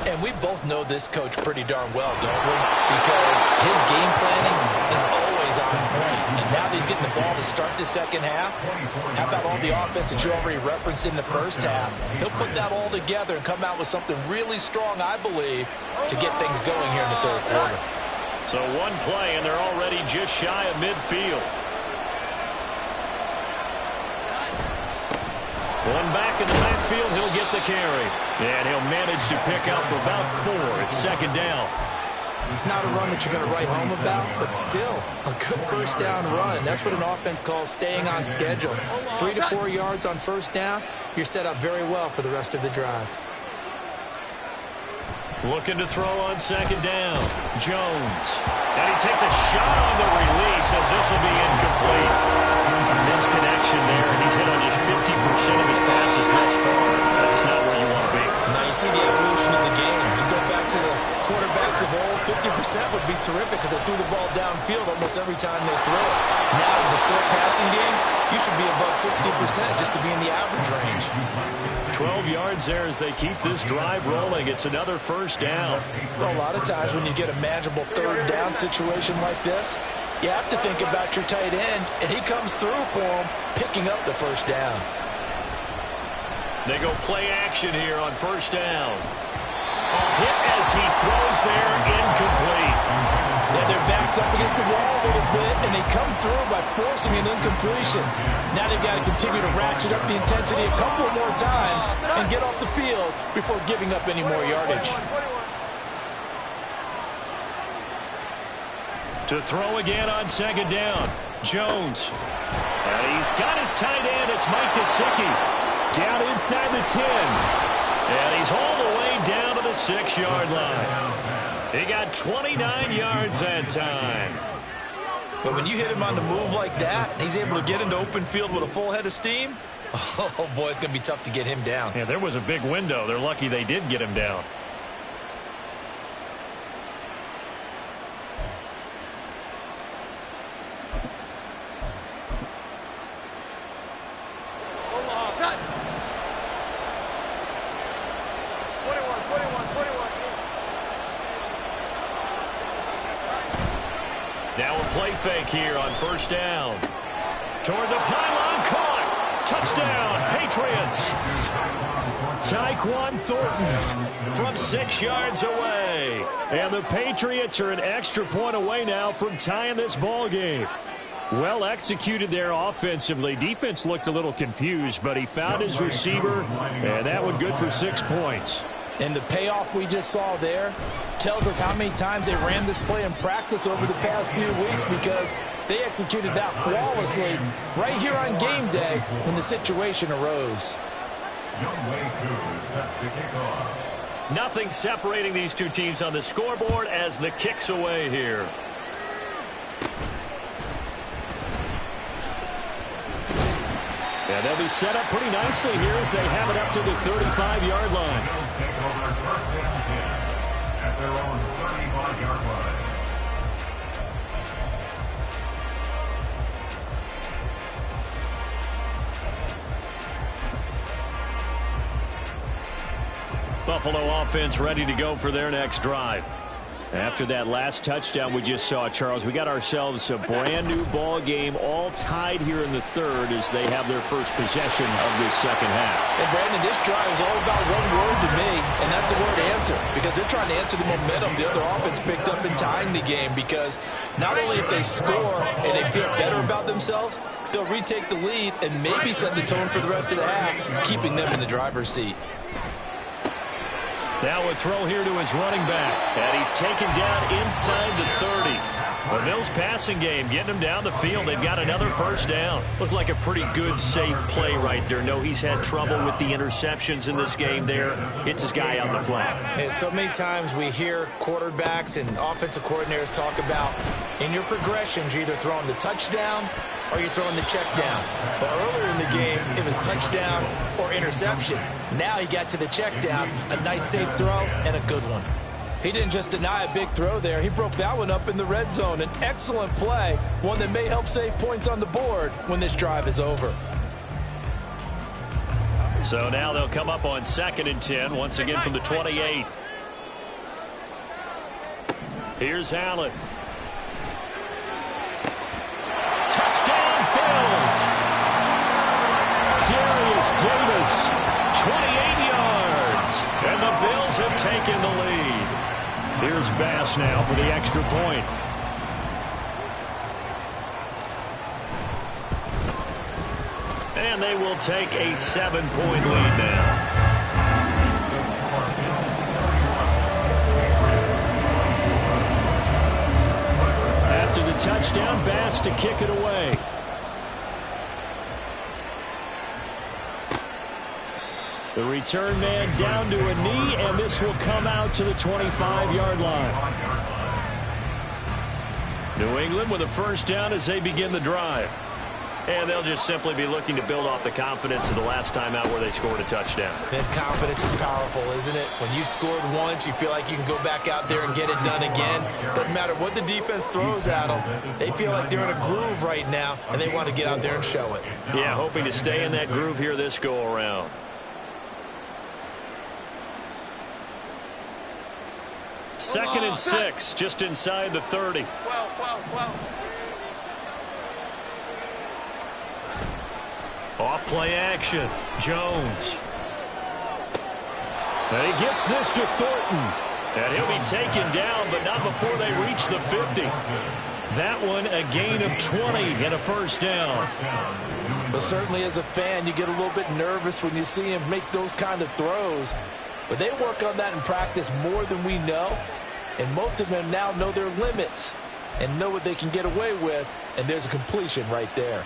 [SPEAKER 2] And we both know this coach pretty darn well, don't we? Because his game planning is always on point. And now that he's getting the ball to start the 2nd half, how about all the offense that you already referenced in the first half? He'll put that all together and come out with something really strong, I believe, to get things going here in the 3rd quarter.
[SPEAKER 1] So 1 play, and they're already just shy of midfield. One back in the backfield, he'll get the carry. And he'll manage to pick up about 4. It's 2nd down.
[SPEAKER 2] Not a run that you're going to write home about, but still a good first down run. That's what an offense calls staying on schedule. 3 to 4 yards on first down, you're set up very well for the rest of the drive.
[SPEAKER 1] Looking to throw on 2nd down. Jones. And he takes a shot on the release as this will be incomplete. A misconnection there. He's hit on just 50% of his passes thus far. That's not where you want to be.
[SPEAKER 2] Now you see the evolution of the game. You go back to the quarterbacks of old, 50% would be terrific because they threw the ball downfield almost every time they throw it. Now with the short passing game, you should be above 60% just to be in the average range.
[SPEAKER 1] 12 yards there as they keep this drive rolling. It's another first down.
[SPEAKER 3] Well, a lot of times when you get a manageable 3rd down situation like this, you have to think about your tight end, and he comes through for him, picking up the first down.
[SPEAKER 1] They go play action here on first down. A hit as he throws there, incomplete.
[SPEAKER 3] Yeah, their back's up against the wall a little bit, and they come through by forcing an incompletion. Now they've got to continue to ratchet up the intensity a couple more times and get off the field before giving up any more yardage.
[SPEAKER 1] To throw again on second down. Jones. And he's got his tight end. It's Mike Gesicki. Down inside the 10. And he's all the way down to the 6-yard line. He got 29 yards that time.
[SPEAKER 5] But when you hit him on the move like that, he's able to get into open field with a full head of steam. Oh, boy, it's going to be tough to get him down.
[SPEAKER 1] Yeah, there was a big window. They're lucky they did get him down. Now a play fake here on first down. Toward the pylon, caught. Touchdown, Patriots. Tyquan Thornton from 6 yards away. And the Patriots are an extra point away now from tying this ball game. Well executed there offensively. Defense looked a little confused, but he found his receiver, and that one good for 6 points.
[SPEAKER 3] And the payoff we just saw there tells us how many times they ran this play in practice over the past few weeks, because they executed that flawlessly right here on game day when the situation arose.
[SPEAKER 1] Nothing separating these two teams on the scoreboard as the kick's away here. And they'll be set up pretty nicely here as they have it up to the 35-yard line.
[SPEAKER 4] At their own 35-yard line.
[SPEAKER 1] Buffalo offense ready to go for their next drive. After that last touchdown we just saw, Charles, we got ourselves a brand new ball game, all tied here in the third as they have their first possession of this second half.
[SPEAKER 3] And Brandon, this drive is all about one word to me, and that's the word answer, because they're trying to answer the momentum the other offense picked up in tying the game, because not only if they score and they feel better about themselves, they'll retake the lead and maybe set the tone for the rest of the half, keeping them in the driver's seat.
[SPEAKER 1] Now a throw here to his running back. And he's taken down inside the 30. The Bills passing game getting him down the field. They've got another first down. Looked like a pretty good, safe play right there. No, he's had trouble with the interceptions in this game there. Hits his guy on the flat.
[SPEAKER 2] Yeah, so many times we hear quarterbacks and offensive coordinators talk about in your progressions, you're either throwing the touchdown or you're throwing the check down. But earlier in the game, it was touchdown or interception. Now he got to the check down, a nice safe throw, and a good one.
[SPEAKER 3] He didn't just deny a big throw there. He broke that one up in the red zone. An excellent play, one that may help save points on the board when this drive is over.
[SPEAKER 1] So now they'll come up on 2nd and 10, once again from the 28. Here's Allen. Touchdown, Bills! Darius Davis, 28 yards. And the Bills have taken the lead. Here's Bass now for the extra point. And they will take a 7-point lead now. After the touchdown, Bass to kick it away. The return man down to a knee, and this will come out to the 25-yard line. New England with a first down as they begin the drive. And they'll just simply be looking to build off the confidence of the last time out where they scored a touchdown.
[SPEAKER 2] Then confidence is powerful, isn't it? When you scored once, you feel like you can go back out there and get it done again. Doesn't matter what the defense throws at them. They feel like they're in a groove right now, and they want to get out there and show it.
[SPEAKER 1] Yeah, hoping to stay in that groove here this go-around. Second and 6, just inside the 30. Off play action. Jones. And he gets this to Thornton. And he'll be taken down, but not before they reach the 50. That one a gain of 20 and a first down.
[SPEAKER 3] But certainly as a fan, you get a little bit nervous when you see him make those kind of throws. But they work on that in practice more than we know. And most of them now know their limits and know what they can get away with. And there's a completion right there.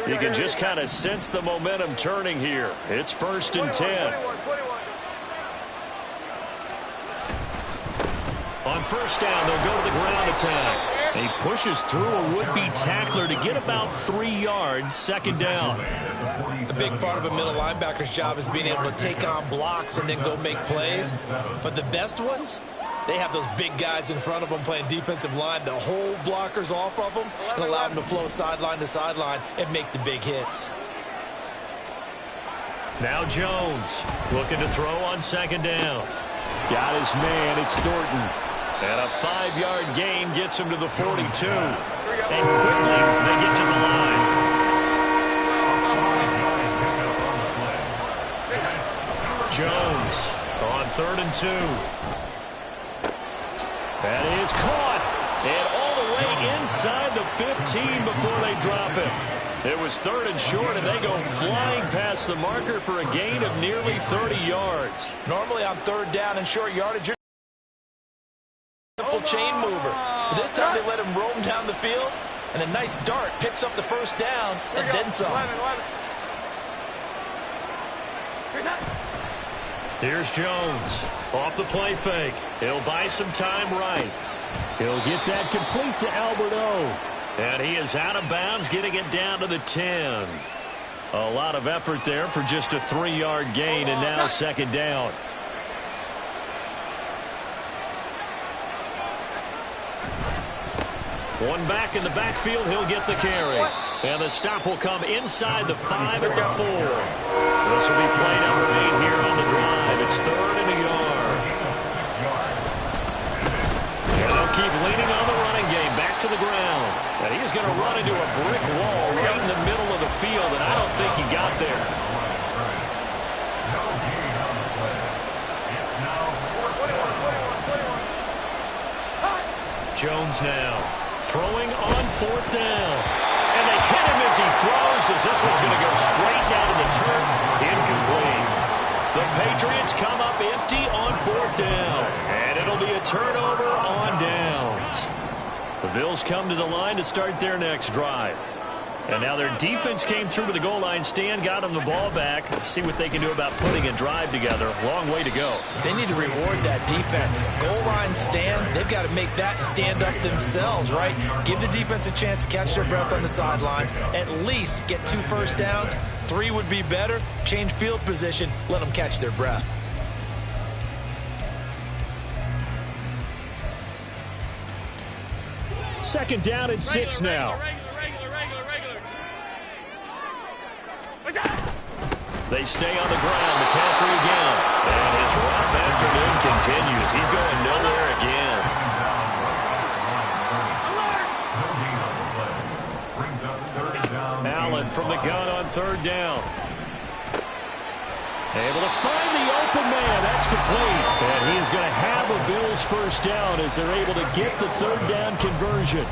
[SPEAKER 1] You can just kind of sense the momentum turning here. It's 1st and 10. On first down, they'll go to the ground attack. He pushes through a would-be tackler to get about 3 yards, 2nd down.
[SPEAKER 2] A big part of a middle linebacker's job is being able to take on blocks and then go make plays. But the best ones, they have those big guys in front of them playing defensive line to hold blockers off of them and allow them to flow sideline to sideline and make the big hits.
[SPEAKER 1] Now Jones looking to throw on 2nd down. Got his man, it's Thornton. And a 5-yard gain gets him to the 42. And quickly they get to the line. Jones on 3rd and 2. That is caught. And all the way inside the 15 before they drop him. It was 3rd and short, and they go flying past the marker for a gain of nearly 30 yards.
[SPEAKER 3] Normally on 3rd down and short yardage, simple chain mover. But this time they let him roam down the field, and a nice dart picks up the first down and then some.
[SPEAKER 1] Here's Jones off the play fake. He'll buy some time right. He'll get that complete to Albert O. And he is out of bounds, getting it down to the 10. A lot of effort there for just a 3-yard gain, and now 2nd down. One back in the backfield, he'll get the carry. And the stop will come inside the 5 at the 4. This will be play number 8 here on the drive. It's 3rd and a yard. And they'll keep leaning on the running game back to the ground. And he's going to run into a brick wall right in the middle of the field, and I don't think he got there. Jones now throwing on 4th down. And they hit him as he throws, as this one's going to go straight down to the turf. Incomplete. The Patriots come up empty on 4th down. And it'll be a turnover on downs. The Bills come to the line to start their next drive. And now their defense came through to the goal line stand, got them the ball back. Let's see what they can do about putting a drive together. Long way to go.
[SPEAKER 2] They need to reward that defense. Goal line stand, they've got to make that stand up themselves, right? Give the defense a chance to catch their breath on the sidelines. At least get 2 first downs. 3 would be better. Change field position. Let them catch their breath.
[SPEAKER 1] Second down and 6 now. They stay on the ground. McCaffrey again. And his rough afternoon continues. He's going nowhere again. Allen from the gun on 3rd down. Able to find the open man. That's complete. And he's going to have a Bills first down as they're able to get the 3rd down conversion.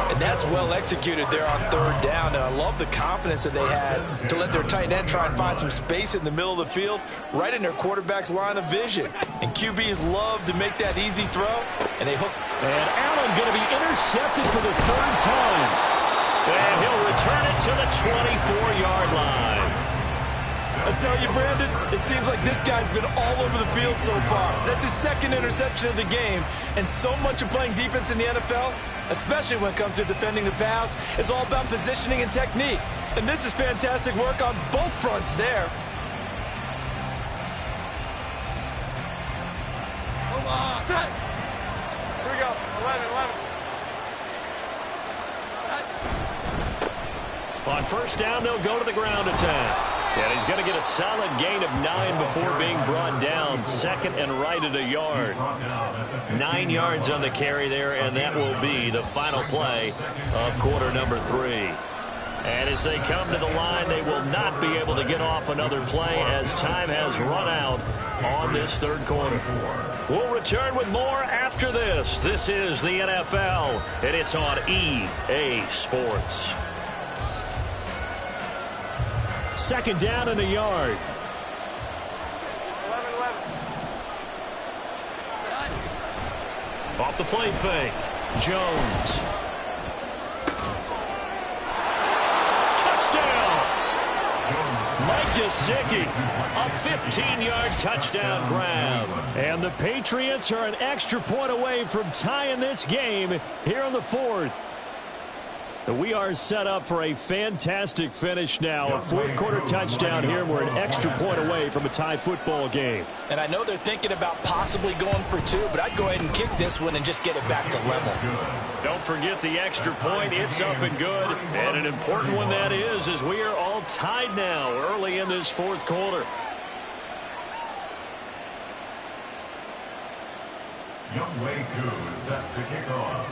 [SPEAKER 3] And that's well executed there on 3rd down. And I love the confidence that they had to let their tight end try and find some space in the middle of the field, right in their quarterback's line of vision. And QBs love to make that easy throw, and they hook.
[SPEAKER 1] And Allen going to be intercepted for the 3rd time. And he'll return it to the 24-yard line.
[SPEAKER 2] I tell you, Brandon, it seems like this guy's been all over the field so far. That's his 2nd interception of the game. And so much of playing defense in the NFL, especially when it comes to defending the pass, is all about positioning and technique. And this is fantastic work on both fronts there.
[SPEAKER 6] Come on. Set. Here we go. 11.
[SPEAKER 1] On first down, they'll go to the ground attack. And he's going to get a solid gain of 9 before being brought down. 2nd and right at a yard. 9 yards on the carry there, and that will be the final play of quarter number 3. And as they come to the line, they will not be able to get off another play as time has run out on this third quarter. We'll return with more after this. This is the NFL, and it's on EA Sports. Second down in the yard.
[SPEAKER 6] 11-11.
[SPEAKER 1] Off the play fake. Jones. Mike Gesicki, a 15-yard touchdown grab. And the Patriots are an extra point away from tying this game here in the fourth. We are set up for a fantastic finish now. A fourth-quarter touchdown here. We're an extra point away from a tie football game.
[SPEAKER 2] And I know they're thinking about possibly going for two, but I'd go ahead and kick this one and just get it back to level.
[SPEAKER 1] Don't forget the extra point. It's up and good. And an important one that is, as we are all tied now early in this fourth quarter.
[SPEAKER 4] Younghoe Koo is set to kick off.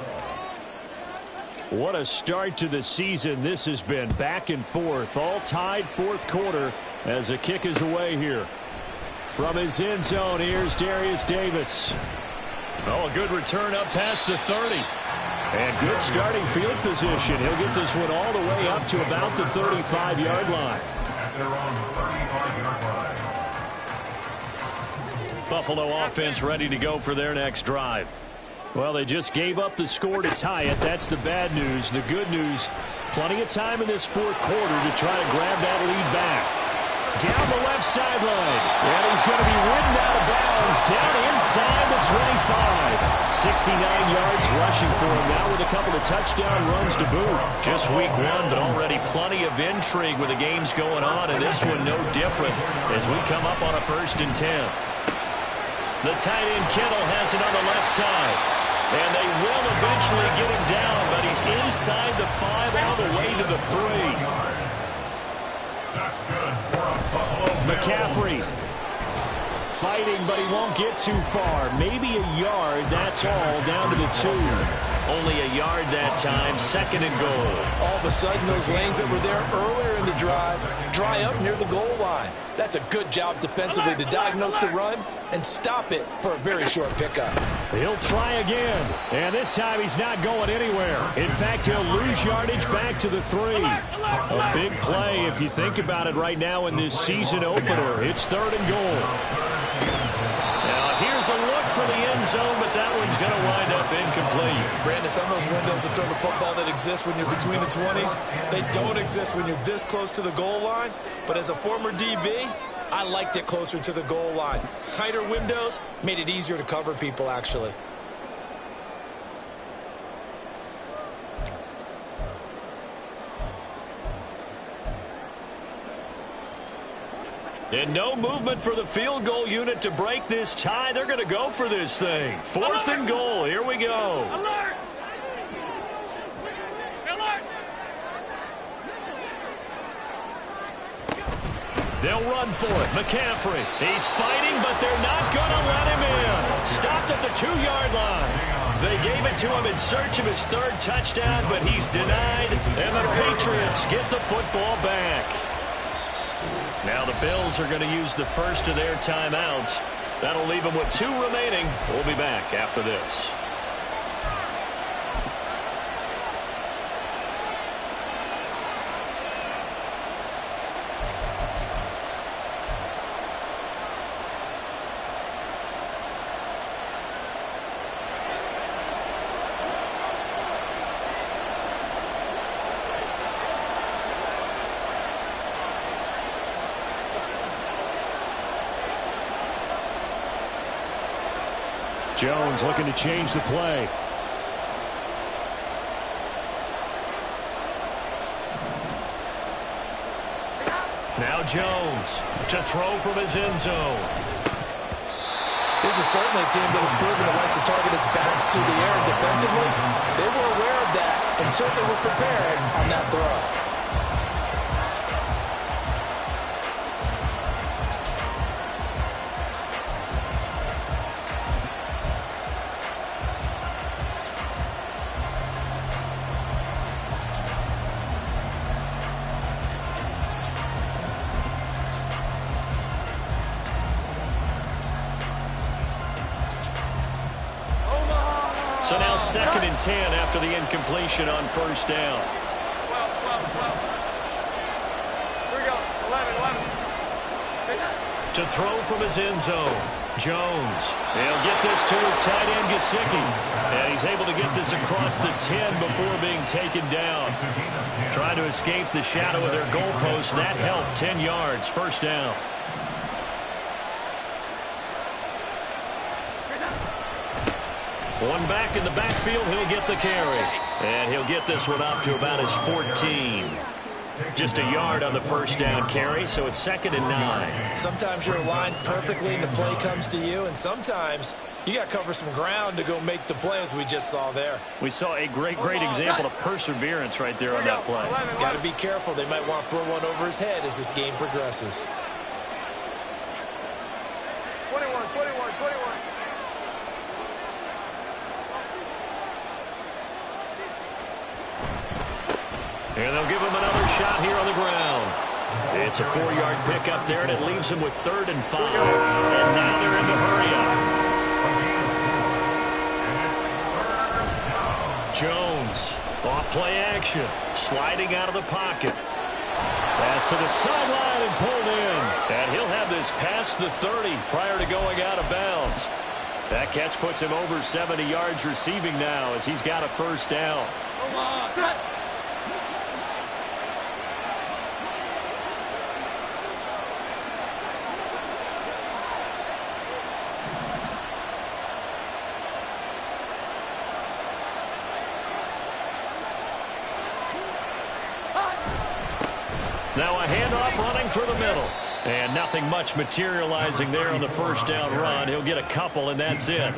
[SPEAKER 1] What a start to the season this has been. Back and forth, all tied fourth quarter as a kick is away here. From his end zone, here's Darius Davis. Oh, a good return up past the 30. And good starting field position. He'll get this one all the way up to about the 35-yard line.
[SPEAKER 4] At their own 35-yard line.
[SPEAKER 1] Buffalo offense ready to go for their next drive. Well, they just gave up the score to tie it. That's the bad news. The good news, plenty of time in this fourth quarter to try to grab that lead back. Down the left sideline. And he's going to be ridden out of bounds down inside the 25. 69 yards rushing for him now with a couple of touchdown runs to boot. Just week one, but already plenty of intrigue with the games going on, and this one no different as we come up on a 1st and 10. The tight end Kittle has it on the left side. And they will eventually get him down, but he's inside the 5 all the way to the 3.
[SPEAKER 4] That's good for a Buffalo
[SPEAKER 1] McCaffrey fighting, but he won't get too far. Maybe a yard, that's all, down to the 2. Only a yard that time, 2nd and goal.
[SPEAKER 2] All of a sudden, those lanes that were there earlier in the drive dry up near the goal line. That's a good job defensively to diagnose the run and stop it for a very short pickup.
[SPEAKER 1] He'll try again, and this time he's not going anywhere. In fact, he'll lose yardage back to the 3. A big play if you think about it right now in this season opener. It's 3rd and goal. Now here's a look for the end zone, but that one's going to wind up incomplete.
[SPEAKER 2] Brandon, some of those windows to throw the football that exist when you're between the 20s, they don't exist when you're this close to the goal line. But as a former DB, I liked it closer to the goal line. Tighter windows made it easier to cover people, actually.
[SPEAKER 1] And no movement for the field goal unit to break this tie. They're going to go for this thing. 4th and goal. Here we go.
[SPEAKER 6] Alert! Alert!
[SPEAKER 1] They'll run for it. McCaffrey. He's fighting, but they're not going to let him in. Stopped at the 2-yard line. They gave it to him in search of his 3rd touchdown, but he's denied. And the Patriots get the football back. Now the Bills are going to use the first of their timeouts. That'll leave them with 2 remaining. We'll be back after this. Jones looking to change the play. Now Jones to throw from his end zone.
[SPEAKER 2] This is certainly a team that has proven it likes to target its backs through the air and defensively. They were aware of that and certainly were prepared on that throw.
[SPEAKER 1] So now 2nd and 10 after the incompletion on first down.
[SPEAKER 6] 12. Here we go. 11.
[SPEAKER 1] To throw from his end zone, Jones. He'll get this to his tight end, Gesicki. And he's able to get this across the 10 before being taken down. Trying to escape the shadow of their goalpost. That helped. 10 yards, first down. One back in the backfield, he'll get the carry. And he'll get this one up to about his 14. Just a yard on the first down carry, so it's 2nd and 9.
[SPEAKER 2] Sometimes you're aligned perfectly and the play comes to you, and sometimes you got to cover some ground to go make the play, as we just saw there.
[SPEAKER 1] We saw a great example of perseverance right there on that play.
[SPEAKER 2] Got to be careful. They might want to throw one over his head as this game progresses.
[SPEAKER 6] 21.
[SPEAKER 1] And they'll give him another shot here on the ground. It's a 4-yard pickup there, and it leaves him with 3rd and 5. And now they're in the hurry-up. Jones, off play action, sliding out of the pocket. Pass to the sideline and pulled in. And he'll have this past the 30 prior to going out of bounds. That catch puts him over 70 yards receiving now as he's got a first down. Now a handoff running through the middle. And nothing much materializing there on the first down run. He'll get a couple, and that's it.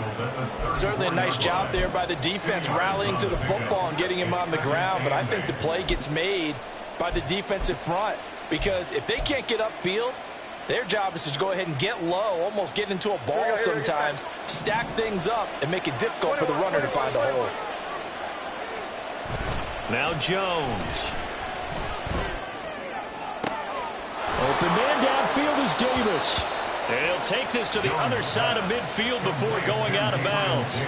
[SPEAKER 2] Certainly a nice job there by the defense rallying to the football and getting him on the ground. But I think the play gets made by the defensive front, because if they can't get upfield, their job is to go ahead and get low, almost get into a ball sometimes, stack things up, and make it difficult for the runner to find a hole.
[SPEAKER 1] Now Jones. Open man downfield is Davis. And he'll take this to the other side of midfield before going out of bounds.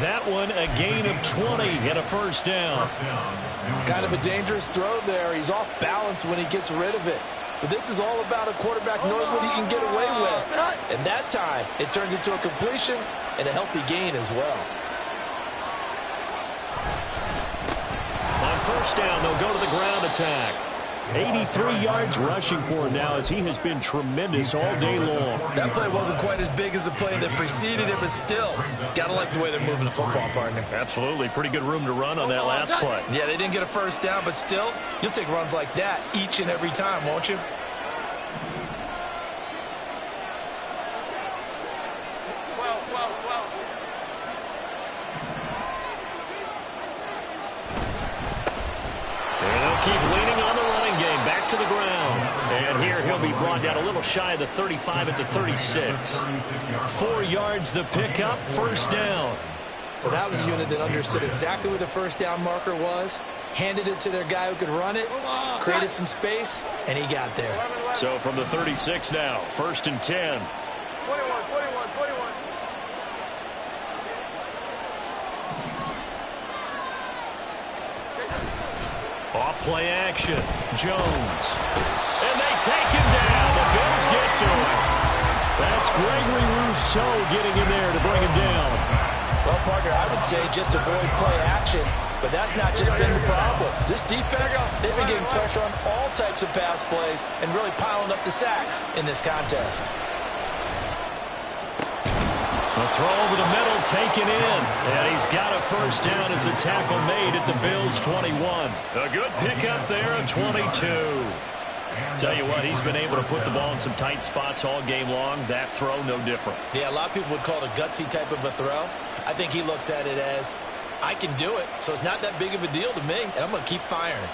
[SPEAKER 1] That one a gain of 20 and a first down.
[SPEAKER 3] Kind of a dangerous throw there. He's off balance when he gets rid of it. But this is all about a quarterback knowing what he can get away with. And that time, it turns into a completion and a healthy gain as well.
[SPEAKER 1] On first down, they'll go to the ground attack. 83 yards rushing for him now as he has been tremendous all day long.
[SPEAKER 2] That play wasn't quite as big as the play that preceded it, but still, got to like the way they're moving the football, partner.
[SPEAKER 1] Absolutely. Pretty good room to run on that last play.
[SPEAKER 2] Yeah, they didn't get a first down, but still, you'll take runs like that each and every time, won't you?
[SPEAKER 1] Keep leaning on the running game. Back to the ground. And here he'll be brought down a little shy of the 35 at the 36. 4 yards the pickup. First down.
[SPEAKER 2] Well, that was a unit that understood exactly where the first down marker was, handed it to their guy who could run it, created some space, and he got there.
[SPEAKER 1] So from the 36 now, 1st and 10.
[SPEAKER 6] 21.
[SPEAKER 1] Off play action. Jones. And they take him down. The Bills get to him. That's Gregory Rousseau getting in there to bring him down.
[SPEAKER 2] Well, partner, I would say just avoid play action, but that's not just been the problem. This defense, they've been getting pressure on all types of pass plays and really piling up the sacks in this contest.
[SPEAKER 1] A throw over the middle, taken in. And he's got a first down as a tackle made at the Bills' 21. A good pickup there, a 22. Tell you what, he's been able to put the ball in some tight spots all game long. That throw, no different.
[SPEAKER 2] Yeah, a lot of people would call it a gutsy type of a throw. I think he looks at it as, I can do it, so it's not that big of a deal to me, and I'm going to keep firing.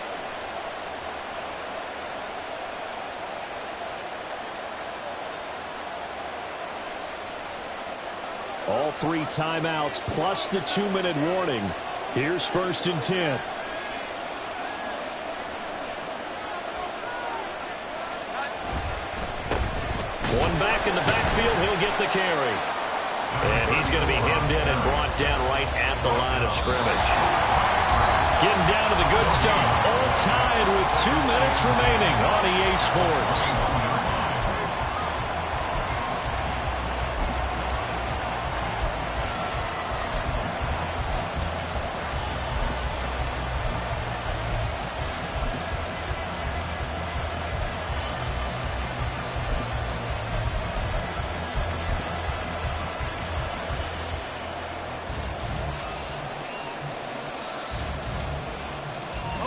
[SPEAKER 1] All 3 timeouts plus the 2-minute warning. Here's 1st and 10. One back in the backfield. He'll get the carry. And he's going to be hemmed in and brought down right at the line of scrimmage. Getting down to the good stuff. All tied with 2 minutes remaining on EA Sports.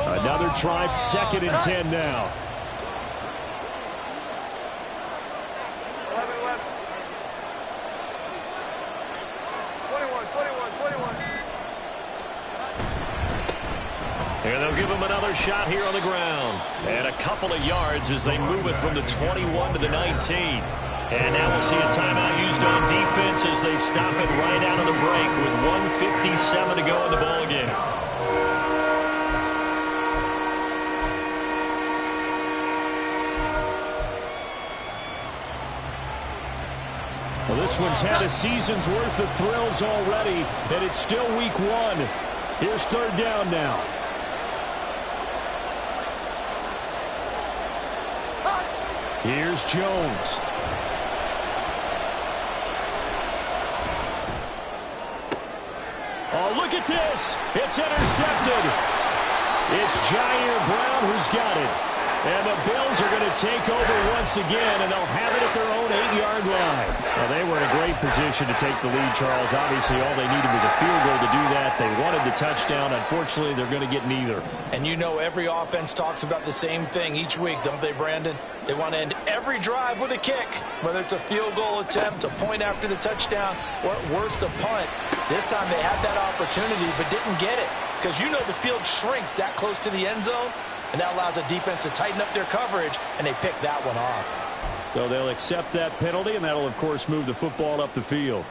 [SPEAKER 1] Another try, 2nd and 10 now.
[SPEAKER 6] 11, 11. 21.
[SPEAKER 1] And they'll give him another shot here on the ground. And a couple of yards as they move it from the 21 to the 19. And now we'll see a timeout used on defense as they stop it right out of the break with 1:57 to go in the ballgame. Well, this one's had a season's worth of thrills already, and it's still week 1. Here's 3rd down now. Here's Jones. Oh, look at this. It's intercepted. It's Jair Brown who's got it. And the Bills are going to take over once again, and they'll have it at their own 8-yard line. Well, they were in a great position to take the lead, Charles. Obviously, all they needed was a field goal to do that. They wanted the touchdown. Unfortunately, they're going to get neither.
[SPEAKER 2] And you know every offense talks about the same thing each week, don't they, Brandon? They want to end every drive with a kick, whether it's a field goal attempt, a point after the touchdown, or at worst, a punt. This time they had that opportunity but didn't get it because you know the field shrinks that close to the end zone. And that allows the defense to tighten up their coverage, and they pick that one off.
[SPEAKER 1] So they'll accept that penalty, and that'll, of course, move the football up the field.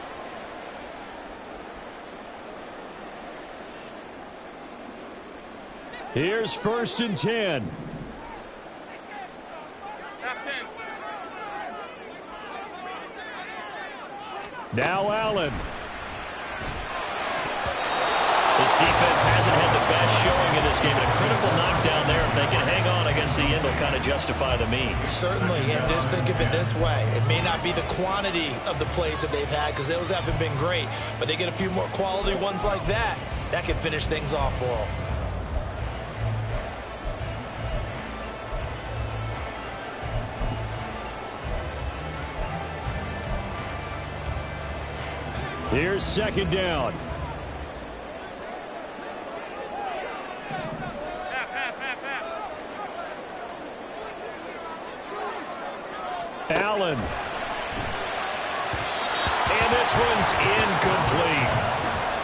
[SPEAKER 1] Here's 1st and 10. Now Allen. This defense hasn't had the best showing in this game. A critical knockdown there. If they can hang on against the end, they'll kind of justify the means.
[SPEAKER 2] Certainly, and just think of it this way. It may not be the quantity of the plays that they've had because those haven't been great, but they get a few more quality ones like that. That can finish things off for them.
[SPEAKER 1] Here's 2nd down. Allen. And this one's incomplete.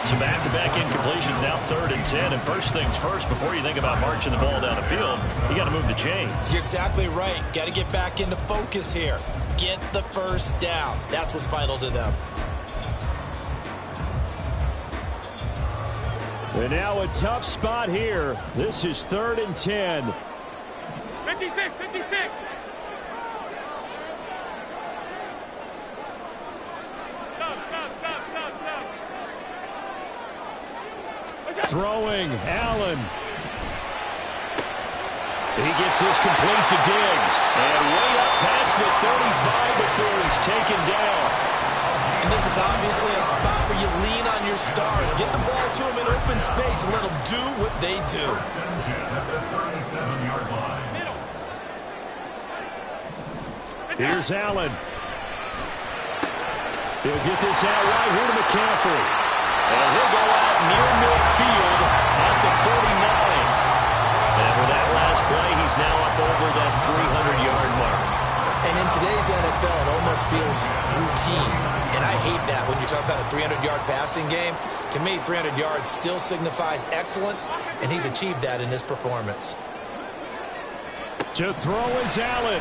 [SPEAKER 1] So back-to-back incompletions, now 3rd and 10. And first things first, before you think about marching the ball down the field, you got to move the chains.
[SPEAKER 2] You're exactly right. Got to get back into focus here. Get the first down. That's what's vital to them.
[SPEAKER 1] And now a tough spot here. This is 3rd and 10.
[SPEAKER 6] 56.
[SPEAKER 1] Throwing, Allen. He gets this complete to Diggs. And way up past the 35 before he's taken down.
[SPEAKER 2] And this is obviously a spot where you lean on your stars. Get the ball to them in open space and let them do what they do.
[SPEAKER 1] Here's Allen. He'll get this out right here to McCaffrey. And he'll go out near midfield at the 49. And with that last play, he's now up over that 300-yard mark.
[SPEAKER 2] And in today's NFL, it almost feels routine. And I hate that when you talk about a 300-yard passing game. To me, 300 yards still signifies excellence, and he's achieved that in this performance.
[SPEAKER 1] To throw is Allen.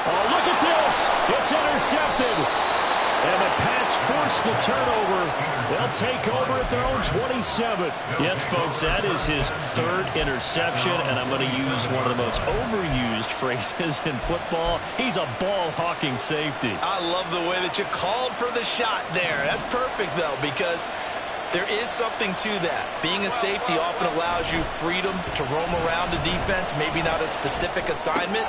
[SPEAKER 1] Oh, look at this. It's intercepted. And the Pats force the turnover. They'll take over at their own 27.
[SPEAKER 7] Yes, folks, that is his third interception, and I'm going to use one of the most overused phrases in football. He's a ball-hawking safety.
[SPEAKER 2] I love the way that you called for the shot there. That's perfect, though, because there is something to that. Being a safety often allows you freedom to roam around the defense, maybe not a specific assignment.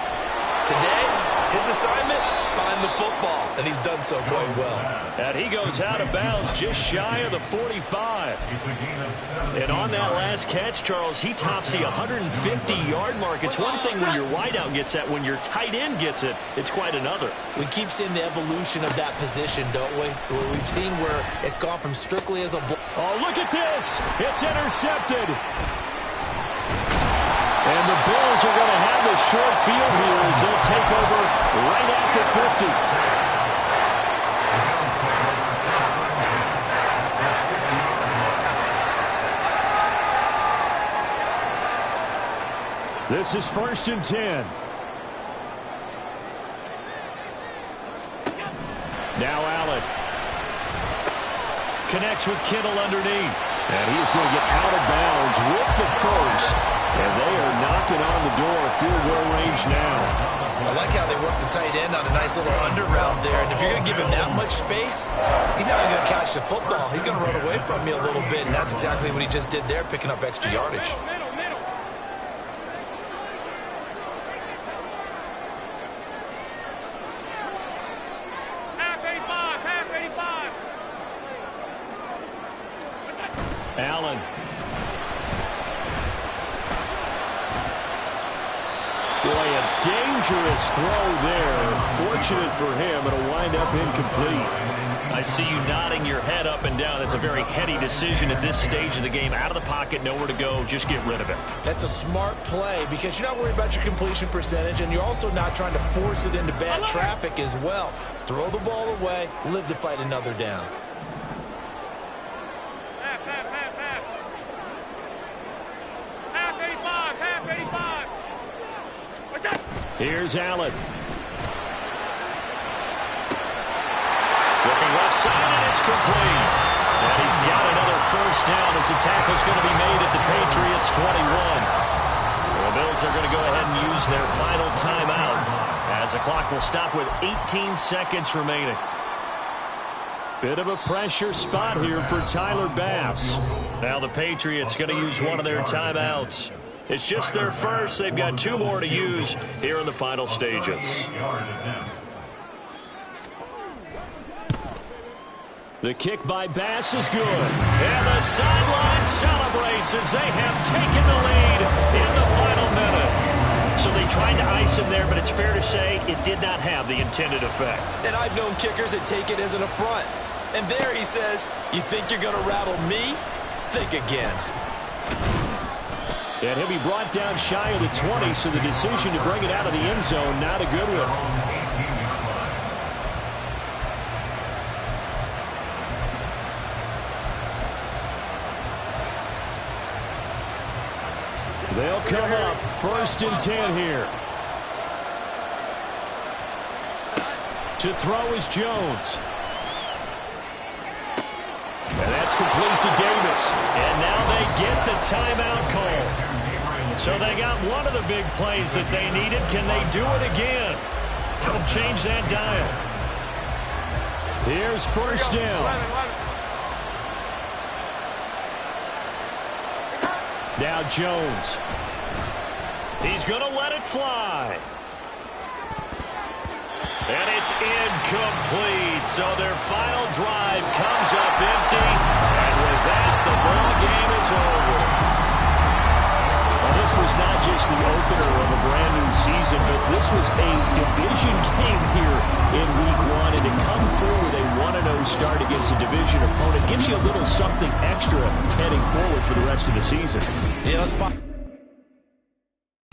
[SPEAKER 2] Today, his assignment, find the football, and he's done so quite well.
[SPEAKER 1] And he goes out of bounds just shy of the 45. And on that last catch, Charles, he tops the 150-yard mark. It's one thing when your wideout gets that. When your tight end gets it, it's quite another.
[SPEAKER 2] We keep seeing the evolution of that position, don't we? We've seen where it's gone from strictly as a block.
[SPEAKER 1] Oh, look at this. It's intercepted. And the Bills are going to have a short field here as they'll take over right at the 50. This is 1st and 10. Now Allen. Connects with Kittle underneath. And he's going to get out of bounds with the first. And they are knocking on the door. Field goal range now.
[SPEAKER 2] I like how they work the tight end on a nice little under route there. And if you're going to give him that much space, he's not even going to catch the football. He's going to run away from me a little bit. And that's exactly what he just did there, picking up extra yardage.
[SPEAKER 1] Allen. Boy, a dangerous throw there. Fortunate for him, it'll wind up incomplete.
[SPEAKER 7] I see you nodding your head up and down. It's a very heady decision at this stage of the game. Out of the pocket, nowhere to go. Just get rid of it.
[SPEAKER 2] That's a smart play because you're not worried about your completion percentage, and you're also not trying to force it into bad traffic as well. Throw the ball away, live to fight another down.
[SPEAKER 1] Here's Allen.
[SPEAKER 7] Looking left side, and it's complete.
[SPEAKER 1] And he's got another first down as the tackle's going to be made at the Patriots' 21. The Bills are going to go ahead and use their final timeout as the clock will stop with 18 seconds remaining. Bit of a pressure spot here for Tyler Bass.
[SPEAKER 7] Now the Patriots going to use one of their timeouts. It's just their first. They've got 2 more to use here in the final stages.
[SPEAKER 1] The kick by Bass is good. And the sideline celebrates as they have taken the lead in the final minute. So they tried to ice him there, but it's fair to say it did not have the intended effect.
[SPEAKER 2] And I've known kickers that take it as an affront. And there he says, you think you're going to rattle me? Think again.
[SPEAKER 1] And he'll be brought down shy of the 20, so the decision to bring it out of the end zone, not a good one. They'll come up 1st and 10 here. To throw is Jones. And that's complete to Davis.
[SPEAKER 7] And now they get the timeout call. So they got one of the big plays that they needed. Can they do it again? Don't change that dial.
[SPEAKER 1] Here's first down. Now Jones.
[SPEAKER 7] He's going to let it fly. And it's incomplete. So their final drive comes up empty. And with that, the ball game is over.
[SPEAKER 1] Well, this was not just the opener of a brand new season, but this was a division game here in week 1. And to come through with a 1-0 start against a division opponent gives you a little something extra heading forward for the rest of the season.
[SPEAKER 2] Yeah, let's